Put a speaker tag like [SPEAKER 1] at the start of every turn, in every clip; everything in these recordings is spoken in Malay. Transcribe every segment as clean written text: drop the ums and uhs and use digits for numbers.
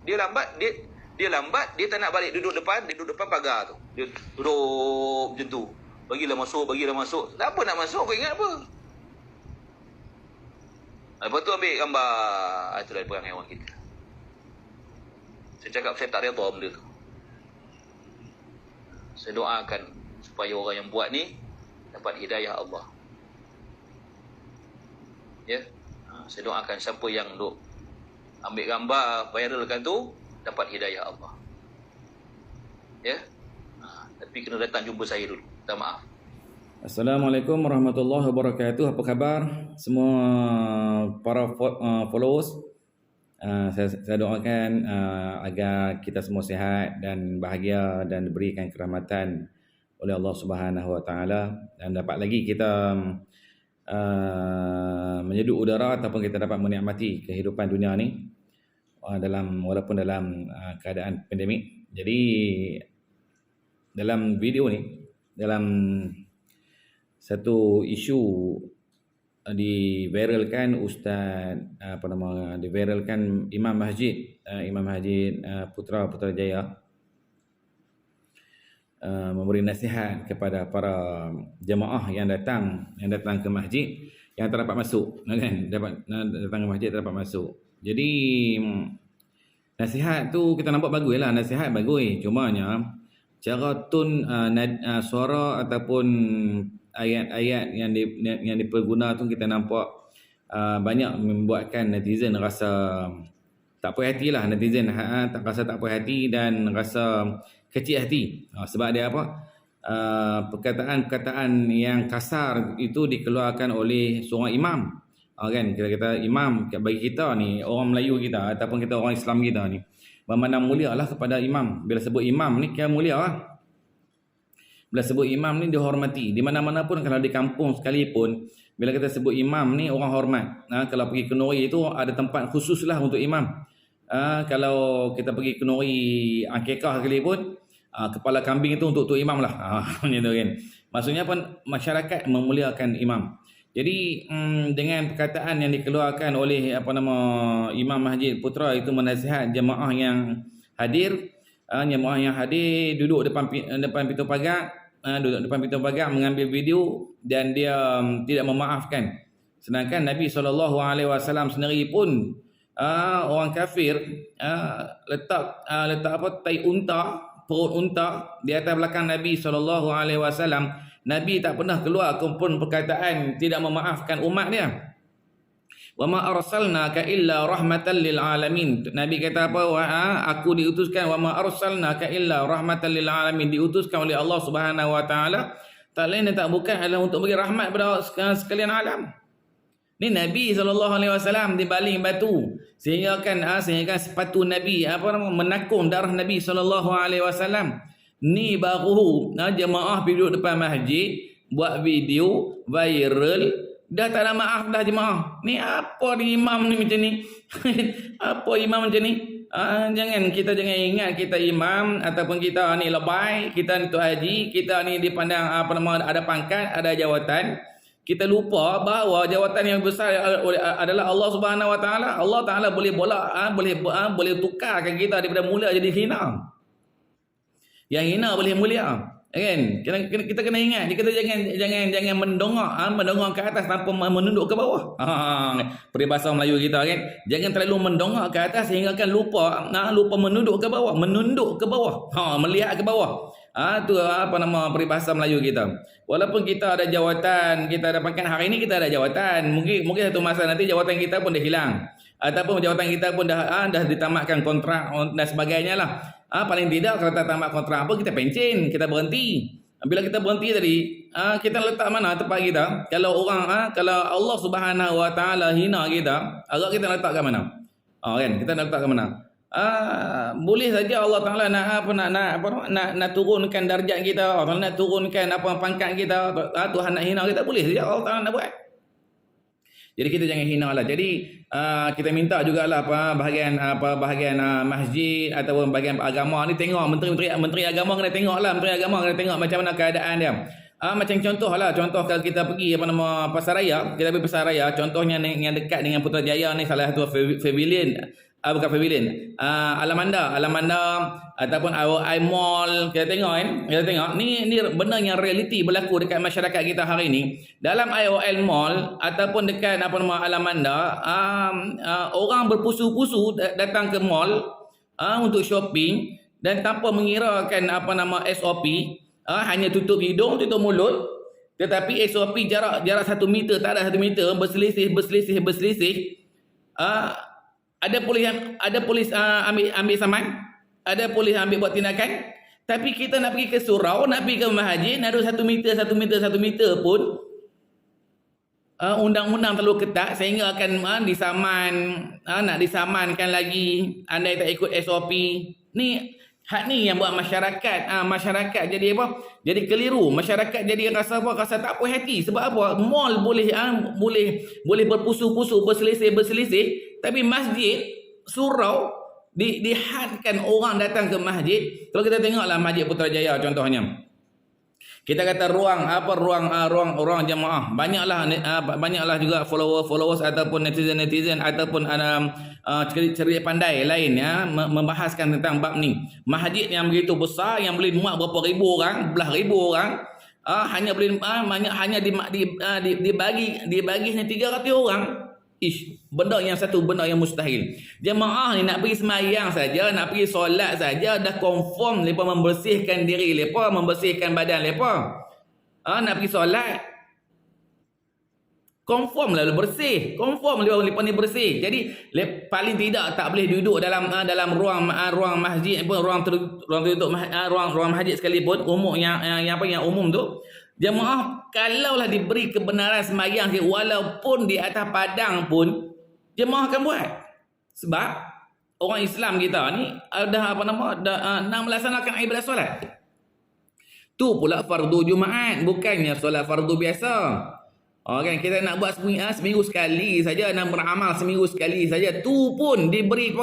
[SPEAKER 1] Dia lambat, dia tak nak balik duduk depan pagar tu. Dia duduk macam tu. Bagilah masuk. Kenapa nak masuk? Kau ingat apa? Lepas tu ambil gambar. Itulah perang hewan kita. Saya cakap saya tak redha benda tu. Saya doakan supaya orang yang buat ni dapat hidayah Allah. Ya. Saya doakan siapa yang duk ambil gambar viralkan tu dapat hidayah Allah. Ya. Tapi kena datang jumpa saya dulu. Minta maaf.
[SPEAKER 2] Assalamualaikum warahmatullahi wabarakatuh. Apa khabar semua para followers? Saya doakan agar kita semua sihat dan bahagia dan diberikan kerahmatan oleh Allah Subhanahu Wa Taala, dan dapat lagi kita menyeduh udara ataupun kita dapat menikmati kehidupan dunia ni walaupun dalam keadaan pandemik. Jadi dalam video ni, dalam satu isu diviralkan diviralkan Imam Masjid Putrajaya memberi nasihat kepada para jemaah yang datang ke masjid yang tak dapat masuk, kan? Datang ke masjid tak dapat masuk. Jadi nasihat tu kita nampak baguslah, nasihat bagus, cumanya cara tone suara ataupun ayat-ayat yang diperguna tu kita nampak banyak membuatkan netizen rasa tak puas hati lah. Netizen rasa tak puas hati dan rasa kecil hati. Sebab dia apa? Perkataan-perkataan yang kasar itu dikeluarkan oleh seorang imam. Kan, kita imam bagi kita ni, orang Melayu kita ataupun kita orang Islam kita ni, memandang mulia lah kepada imam. Bila sebut imam ni kira mulia lah. Bila sebut imam ni dihormati. Di mana-mana pun, kalau di kampung sekalipun, bila kita sebut imam ni orang hormat. Kalau pergi Kenuri itu ada tempat khusus lah untuk imam. Kalau kita pergi Kenuri akikah sekalipun, kepala kambing itu untuk imam lah. Gitu kan. Maksudnya pun masyarakat memuliakan imam. Jadi dengan perkataan yang dikeluarkan oleh Imam Masjid Putra itu menasihat jemaah yang hadir, duduk depan pintu pagar, mengambil video dan dia tidak memaafkan. Sedangkan Nabi SAW sendiri pun orang kafir letak tai unta, perut unta di atas belakang Nabi SAW. Nabi tak pernah keluar pun perkataan tidak memaafkan umat dia. Wa ma arsalnaka illa rahmatan lil alamin. Nabi kata apa? Aku diutuskan, wa ma arsalnaka illa rahmatan lil alamin, diutuskan oleh Allah Subhanahu Wa Taala, tak lain dan tak bukan adalah untuk bagi rahmat kepada sekalian alam. Ni Nabi SAW dibaling batu sehingga sepatu Nabi menakung darah Nabi SAW. Ni baru jemaah pergi duduk depan masjid, buat video viral, dah tak ada maaf dah jemaah. Ni apa ni imam ni macam ni? Apa imam macam ni? Kita jangan ingat kita imam ataupun kita ni lebay, kita ni tok haji, kita ni dipandang ada pangkat, ada jawatan. Kita lupa bahawa jawatan yang besar adalah Allah Subhanahu Wa Taala. Allah Taala boleh boleh tukarkan kita daripada mulia jadi hina. Yang hina boleh mulia, kan? Kita kena ingat, kita jangan mendongak ke atas tanpa menunduk ke bawah. Peribahasa Melayu kita, kan? Jangan terlalu mendongak ke atas sehingga kan lupa menunduk ke bawah, melihat ke bawah. Tu peribahasa Melayu kita. Walaupun kita ada jawatan, kita ada pangkat, hari ini kita ada jawatan, mungkin satu masa nanti jawatan kita pun dah hilang, ataupun jawatan kita pun dah ditamatkan kontrak dan sebagainya lah. Paling tidak kalau tak tamat kontrak pun kita pencen, kita berhenti. Bila kita berhenti tadi, kita letak mana tempat kita? Kalau Allah Subhanahu Wa Taala hina kita, agak kita letak ke mana? Kan, kita letak ke mana? Boleh saja Allah Taala nak turunkan darjat kita, atau nak turunkan pangkat kita, Tuhan nak hina kita, boleh saja Allah Taala nak buat. Jadi kita jangan hina lah. Jadi kita minta jugalah bahagian masjid ataupun bahagian agama ni tengok, menteri agama kena tengok lah, macam mana keadaan dia. Macam contoh kalau kita pergi pasar raya, kita pergi pasar raya, contohnya yang dekat dengan Putrajaya ni, salah satu pavilion bukan pavilion, Alamanda ataupun ROI Mall, kita tengok ni benda yang realiti berlaku dekat masyarakat kita hari ni. Dalam IOL Mall ataupun dekat Alamanda, orang berpusu-pusu datang ke mall untuk shopping dan tanpa mengirakan SOP, hanya tutup hidung, tutup mulut, tetapi SOP jarak 1 meter, tak ada 1 meter, berselisih. Ada polis ambil saman, ada polis ambil buat tindakan. Tapi kita nak pergi ke surau, nak pergi ke masjid, nak ada 1 meter pun undang-undang terlalu ketat sehingga akan nak disamankan lagi andai tak ikut SOP. Ni yang buat masyarakat jadi apa? Jadi keliru. Masyarakat jadi rasa tak puas hati. Sebab apa? Mall boleh berpusu-pusu, berselisih, tapi masjid, surau dihadkan orang datang ke masjid. Kalau kita tengoklah Masjid Putrajaya contohnya. Kita kata ruang jemaah, banyaklah juga followers ataupun netizen ataupun cerita pandai lain membahaskan tentang bab ni. Masjid yang begitu besar yang boleh muat berapa ribu orang, belah ribu orang, hanya dibagi hanya 300 orang. Benda yang mustahil. Jemaah ni nak pergi semayang saja, nak pergi solat saja, dah confirm mereka membersihkan diri mereka, membersihkan badan mereka. Nak pergi solat, confirm lah bersih, confirm mereka ni bersih. Jadi paling tidak tak boleh duduk dalam ruang masjid pun, ruang masjid sekalipun, umum yang umum tu. Jemaah kalaulah diberi kebenaran semayang walaupun di atas padang pun, jemaah akan buat. Sebab orang Islam kita ni nak melaksanakan ibadat solat. Tu pula fardu Jumaat, bukannya solat fardu biasa. Kan kita nak buat seminggu sekali saja, nak beramal seminggu sekali saja, tu pun diberi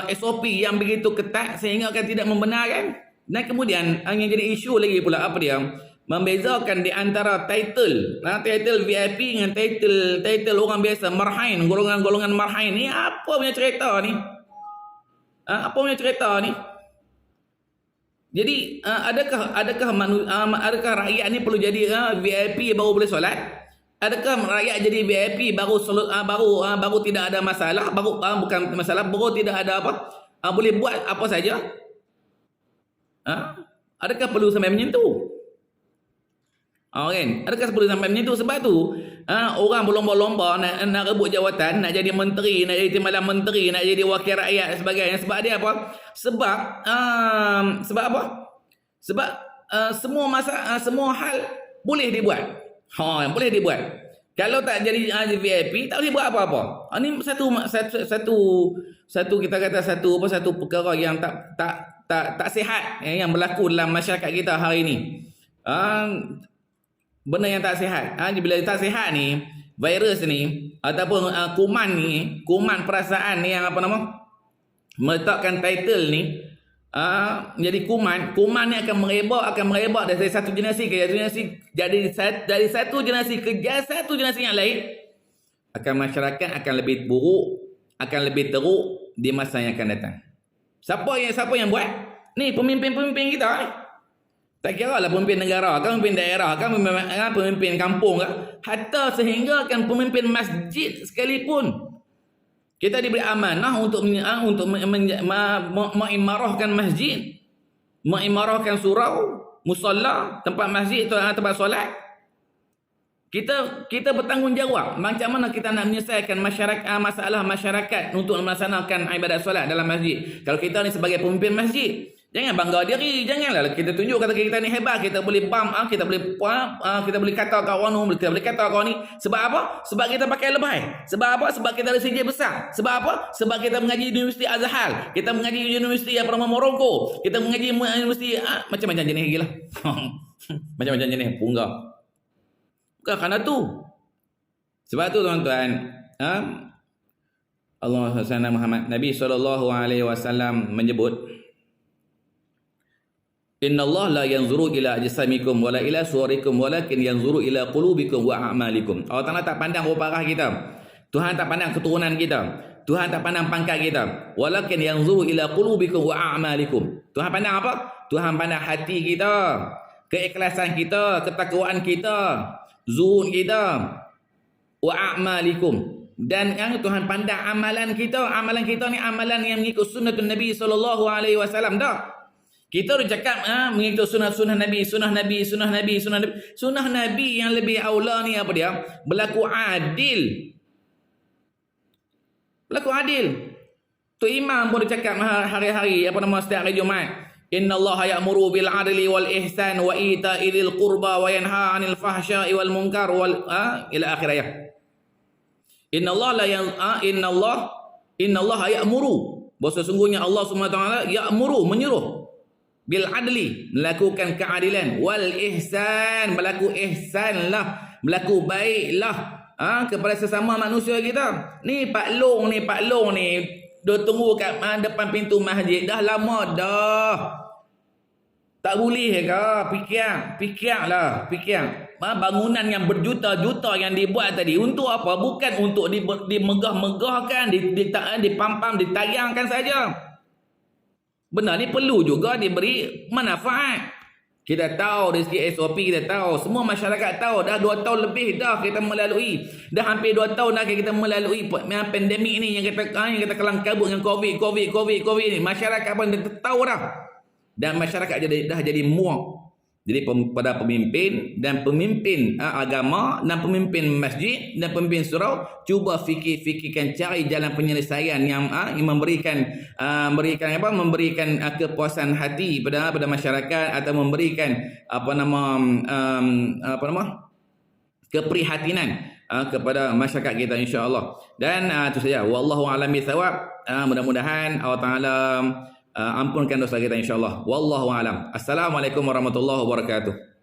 [SPEAKER 2] SOP yang begitu ketat sehingga akan tidak membenarkan. Dan kemudian yang jadi isu lagi pula apa dia? Membezakan di antara title VIP dengan title orang biasa, marhain, golongan marhain ni. Apa punya cerita ni? Jadi adakah rakyat ni perlu jadi VIP baru boleh solat? Adakah rakyat jadi VIP baru tidak ada masalah, bukan masalah, baru tidak ada boleh buat apa saja? Adakah perlu sampai menyentuh? Kan? Adakah perlu sampai menyentuh? Sebab tu orang berlomba-lomba nak rebut jawatan, nak jadi menteri, nak jadi timbalan menteri, nak jadi wakil rakyat dan sebagainya. Sebab dia apa? Sebab apa? Sebab semua hal boleh dibuat. Boleh dibuat. Kalau tak jadi VIP, tak boleh buat apa-apa. Ini satu kita kata satu perkara yang tak sihat yang berlaku dalam masyarakat kita hari ini. Benda yang tak sihat. Bila tak sihat ni, virus ni ataupun kuman perasaan ni yang meletakkan title ni, jadi kuman ni akan merebak dari satu generasi ke generasi, dari satu generasi ke satu generasi yang lain. Masyarakat akan lebih buruk, akan lebih teruk di masa yang akan datang. Siapa yang buat? Ni pemimpin kita ni. Tak kira lah pemimpin negara, pemimpin daerah, pemimpin kampung, hatta sehingga kan pemimpin masjid sekalipun. Kita diberi amanah untuk mengimarahkan masjid, mengimarahkan surau, musalla, tempat masjid atau tempat solat. Kita bertanggungjawab macam mana kita nak menyelesaikan masalah masyarakat untuk melaksanakan ibadat solat dalam masjid. Kalau kita ni sebagai pemimpin masjid, jangan bangga diri, janganlah kita tunjuk kata kita ni hebat, kita boleh kita boleh kata kawan ni, kita boleh kata kawan ni. Sebab apa? Sebab kita pakai lebay. Sebab apa? Sebab kita ada sijil besar. Sebab apa? Sebab kita mengaji di Universiti Azhar, kita mengaji di Universiti Morocco, kita mengaji universiti macam-macam jenis lagi lah. Macam-macam jenis punggah. Bukan kerana tu. Sebab tu tuan-tuan, Allah SWT Muhammad Nabi SAW menyebut, Inna Allah la yanzuru ila ajsamikum wala ila suwarikum walakin yanzuru ila qulubikum wa a'malikum. Allah Ta'ala tak pandang rupa arah kita. Tuhan tak pandang keturunan kita. Tuhan tak pandang pangkat kita. Walakin yanzuru ila qulubikum wa a'malikum. Tuhan pandang apa? Tuhan pandang hati kita, keikhlasan kita, ketakwaan kita, zuhud kita, wa a'malikum. Dan yang Tuhan pandang amalan kita. Amalan kita ni amalan yang mengikut sunnatun Nabi SAW dah. Kita dah cakap mengikut sunnah Nabi, sunnah Nabi, sunnah Nabi, sunnah Nabi. Sunnah Nabi yang lebih aula ni apa dia? Berlaku adil. Berlaku adil. Tu imam pun dia cakap hari-hari setiap hari Jumaat. Inna Allah ya'muru bil adli wal ihsan wa ita'i dzil qurba wa yanha 'anil fahsya'i wal munkar wal ila akhir ayat. Inna Allah ya'muru. Bahwa sesungguhnya Allah SWT ya'muru, menyuruh bil adli, melakukan keadilan, wal ihsan, berlaku ihsanlah, berlaku baiklah kepada sesama manusia kita. Ni Pak Long ni duk tunggu kat depan pintu masjid dah lama dah. Tak boleh ke? Fikirlah. Bangunan yang berjuta-juta yang dibuat tadi untuk apa? Bukan untuk dimegah-megahkan, dipampam, ditayangkan saja. Benda ni perlu juga diberi manfaat. Kita tahu dari segi SOP, kita tahu. Semua masyarakat tahu. Dah 2 tahun lebih dah kita melalui. Dah hampir 2 tahun dah kita melalui pandemik ni yang kita kelang kabut dengan COVID ni. Masyarakat pun dah tahu dah. Dan masyarakat dah jadi muak. Jadi pada pemimpin dan pemimpin agama dan pemimpin masjid dan pemimpin surau, cuba fikirkan cari jalan penyelesaian yang memberikan kepuasan hati pada masyarakat, atau memberikan keprihatinan kepada masyarakat kita, insya-Allah. Dan itu saja, wallahu a'lam bishawab. Mudah-mudahan Allah Taala ampunkan dosa kita, insya-Allah. Wallahu a'lam. Assalamualaikum warahmatullahi wabarakatuh.